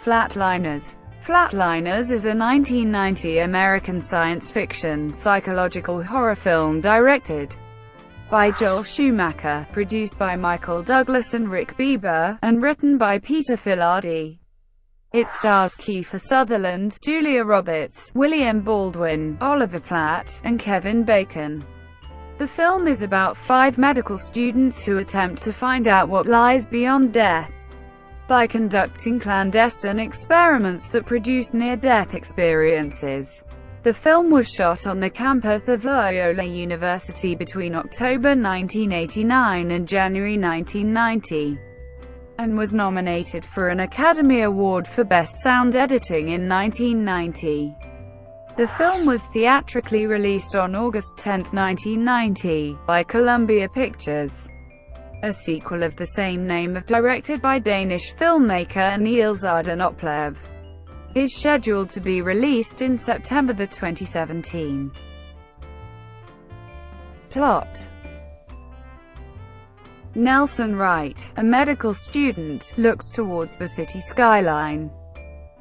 Flatliners. Flatliners is a 1990 American science fiction, psychological horror film directed by Joel Schumacher, produced by Michael Douglas and Rick Bieber, and written by Peter Filardi. It stars Kiefer Sutherland, Julia Roberts, William Baldwin, Oliver Platt, and Kevin Bacon. The film is about 5 medical students who attempt to find out what lies beyond death by conducting clandestine experiments that produce near-death experiences. The film was shot on the campus of Loyola University between October 1989 and January 1990, and was nominated for an Academy Award for Best Sound Editing in 1990. The film was theatrically released on August 10, 1990, by Columbia Pictures. A sequel of the same name, directed by Danish filmmaker Niels Arden Oplev, is scheduled to be released in September 2017. Plot: Nelson Wright, a medical student, looks towards the city skyline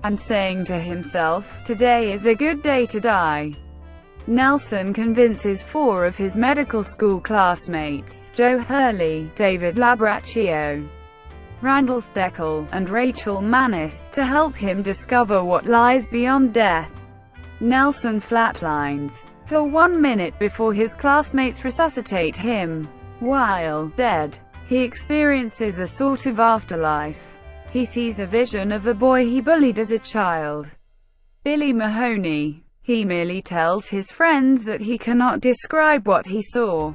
and saying to himself, "Today is a good day to die." Nelson convinces 4 of his medical school classmates, Joe Hurley, David Labraccio, Randall Steckel, and Rachel Manis, to help him discover what lies beyond death. Nelson flatlines for 1 minute before his classmates resuscitate him. While dead, he experiences a sort of afterlife. He sees a vision of a boy he bullied as a child, Billy Mahoney. He merely tells his friends that he cannot describe what he saw,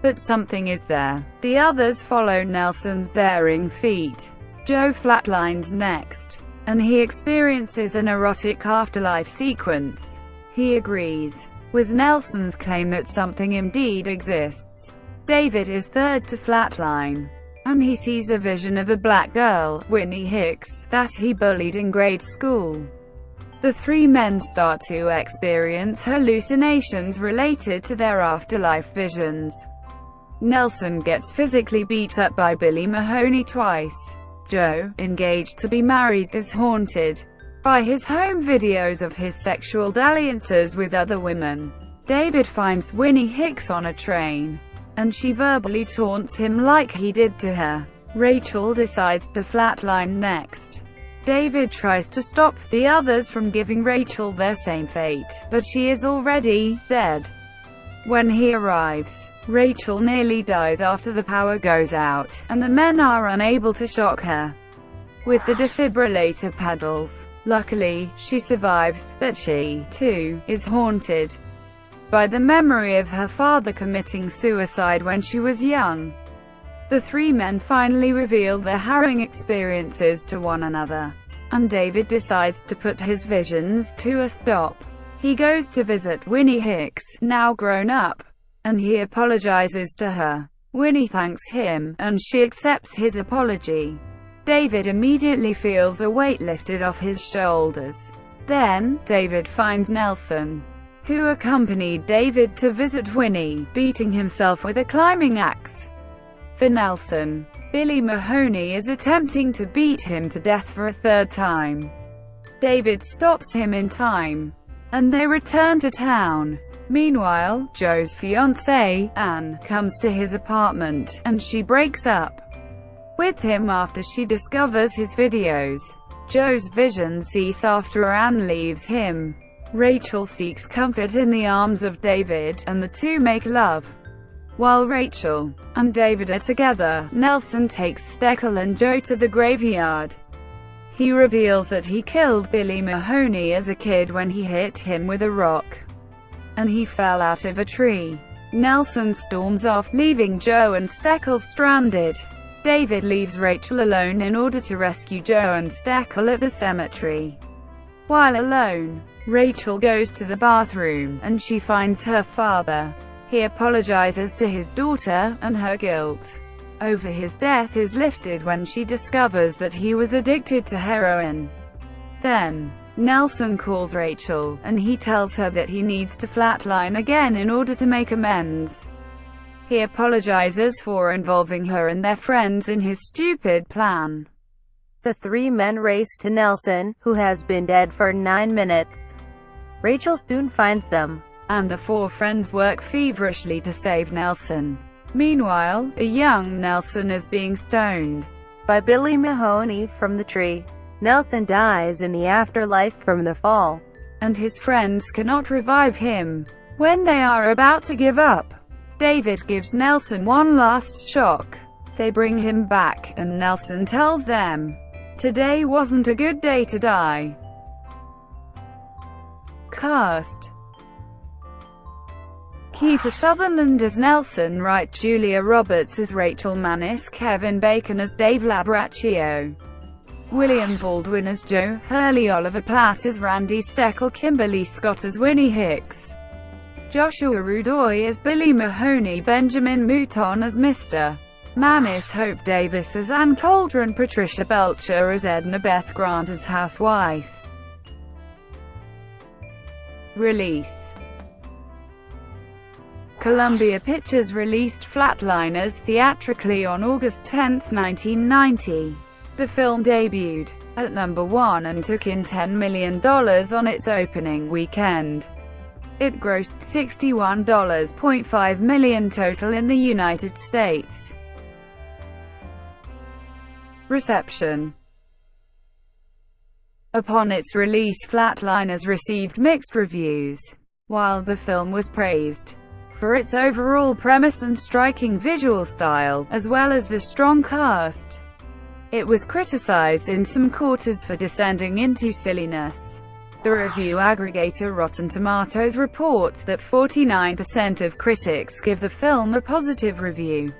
but something is there. The others follow Nelson's daring feat. Joe flatlines next, and he experiences an erotic afterlife sequence. He agrees with Nelson's claim that something indeed exists. David is third to flatline, and he sees a vision of a black girl, Winnie Hicks, that he bullied in grade school. The 3 men start to experience hallucinations related to their afterlife visions. Nelson gets physically beat up by Billy Mahoney twice. Joe, engaged to be married, is haunted by his home videos of his sexual dalliances with other women. David finds Winnie Hicks on a train, and she verbally taunts him like he did to her. Rachel decides to flatline next. David tries to stop the others from giving Rachel their same fate, but she is already dead. When he arrives, Rachel nearly dies after the power goes out, and the men are unable to shock her with the defibrillator paddles. Luckily, she survives, but she, too, is haunted by the memory of her father committing suicide when she was young. The 3 men finally reveal their harrowing experiences to one another, and David decides to put his visions to a stop. He goes to visit Winnie Hicks, now grown up, and he apologizes to her. Winnie thanks him, and she accepts his apology. David immediately feels a weight lifted off his shoulders. Then, David finds Nelson, who accompanied David to visit Winnie, beating himself with a climbing axe. For Nelson, Billy Mahoney is attempting to beat him to death for a 3rd time. David stops him in time, and they return to town. Meanwhile, Joe's fiancée, Anne, comes to his apartment, and she breaks up with him after she discovers his videos. Joe's visions cease after Anne leaves him. Rachel seeks comfort in the arms of David, and the 2 make love. While Rachel and David are together, Nelson takes Steckel and Joe to the graveyard. He reveals that he killed Billy Mahoney as a kid when he hit him with a rock, and he fell out of a tree. Nelson storms off, leaving Joe and Steckel stranded. David leaves Rachel alone in order to rescue Joe and Steckel at the cemetery. While alone, Rachel goes to the bathroom, and she finds her father. He apologizes to his daughter, and her guilt over his death is lifted when she discovers that he was addicted to heroin. Then, Nelson calls Rachel, and he tells her that he needs to flatline again in order to make amends. He apologizes for involving her and their friends in his stupid plan. The three men race to Nelson, who has been dead for 9 minutes. Rachel soon finds them, and the four friends work feverishly to save Nelson. Meanwhile, a young Nelson is being stoned by Billy Mahoney from the tree. Nelson dies in the afterlife from the fall, and his friends cannot revive him. When they are about to give up, David gives Nelson one last shock. They bring him back, and Nelson tells them, "Today wasn't a good day to die." Cast: Kiefer Sutherland as Nelson Wright, Julia Roberts as Rachel Mannis, Kevin Bacon as Dave Labraccio, William Baldwin as Joe, Hurley Oliver Platt as Randy Steckel, Kimberly Scott as Winnie Hicks, Joshua Rudoy as Billy Mahoney, Benjamin Mouton as Mr. Mannis, Hope Davis as Ann Cauldron, Patricia Belcher as Edna, Beth Grant as housewife. Release: Columbia Pictures released Flatliners theatrically on August 10, 1990. The film debuted at number 1 and took in $10 million on its opening weekend. It grossed $61.5 million total in the United States. Reception: Upon its release, Flatliners received mixed reviews. While the film was praised for its overall premise and striking visual style, as well as the strong cast, it was criticized in some quarters for descending into silliness. The review aggregator Rotten Tomatoes reports that 49% of critics give the film a positive review,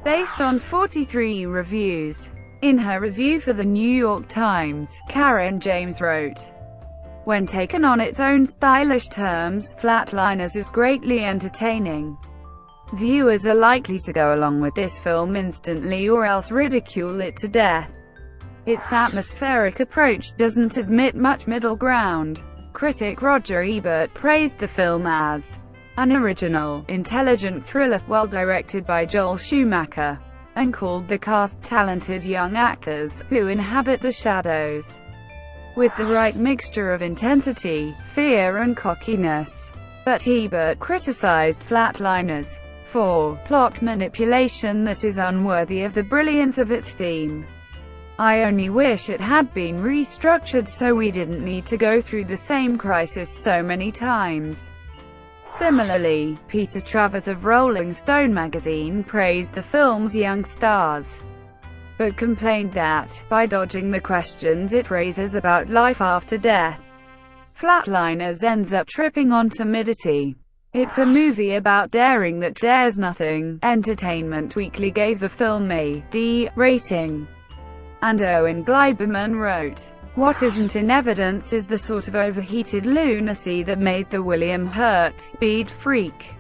based on 43 reviews. In her review for the New York Times, Karen James wrote, "When taken on its own stylish terms, Flatliners is greatly entertaining. Viewers are likely to go along with this film instantly or else ridicule it to death. Its atmospheric approach doesn't admit much middle ground." Critic Roger Ebert praised the film as an original, intelligent thriller, well directed by Joel Schumacher, and called the cast talented young actors, who inhabit the shadows, with the right mixture of intensity, fear and cockiness. But Ebert criticized Flatliners for plot manipulation that is unworthy of the brilliance of its theme. "I only wish it had been restructured so we didn't need to go through the same crisis so many times." Similarly, Peter Travers of Rolling Stone magazine praised the film's young stars, but complained that, by dodging the questions it raises about life after death, Flatliners ends up tripping on timidity. It's a movie about daring that dares nothing. Entertainment Weekly gave the film a D rating. And Owen Gleiberman wrote, "What isn't in evidence is the sort of overheated lunacy that made the William Hurt Speed Freak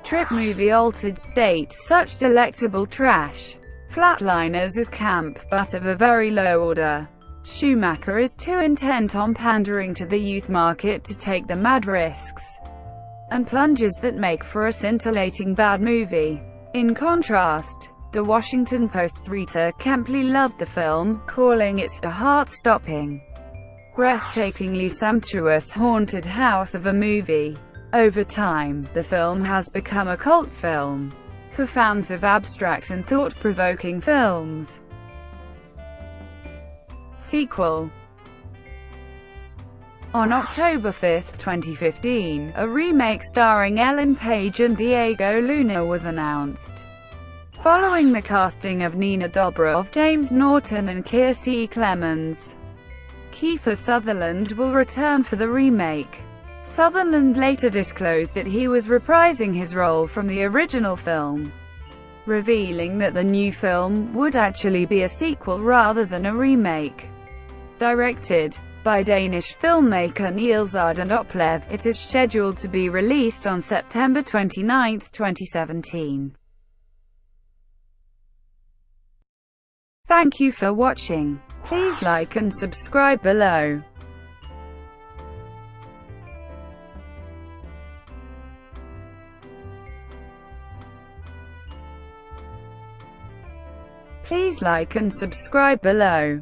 trip movie altered state such delectable trash. Flatliners is camp, but of a very low order. Schumacher is too intent on pandering to the youth market to take the mad risks and plunges that make for a scintillating bad movie." In contrast, The Washington Post's Rita Kempley loved the film, calling it a heart-stopping, breathtakingly sumptuous haunted house of a movie. Over time, the film has become a cult film for fans of abstract and thought-provoking films. Sequel: On October 5, 2015, a remake starring Ellen Page and Diego Luna was announced. Following the casting of Nina Dobrev, James Norton and Kiersey Clemens, Kiefer Sutherland will return for the remake. Sutherland later disclosed that he was reprising his role from the original film, revealing that the new film would actually be a sequel rather than a remake. Directed by Danish filmmaker Niels Arden Oplev, it is scheduled to be released on September 29, 2017. Thank you for watching. Please like and subscribe below. Please like and subscribe below.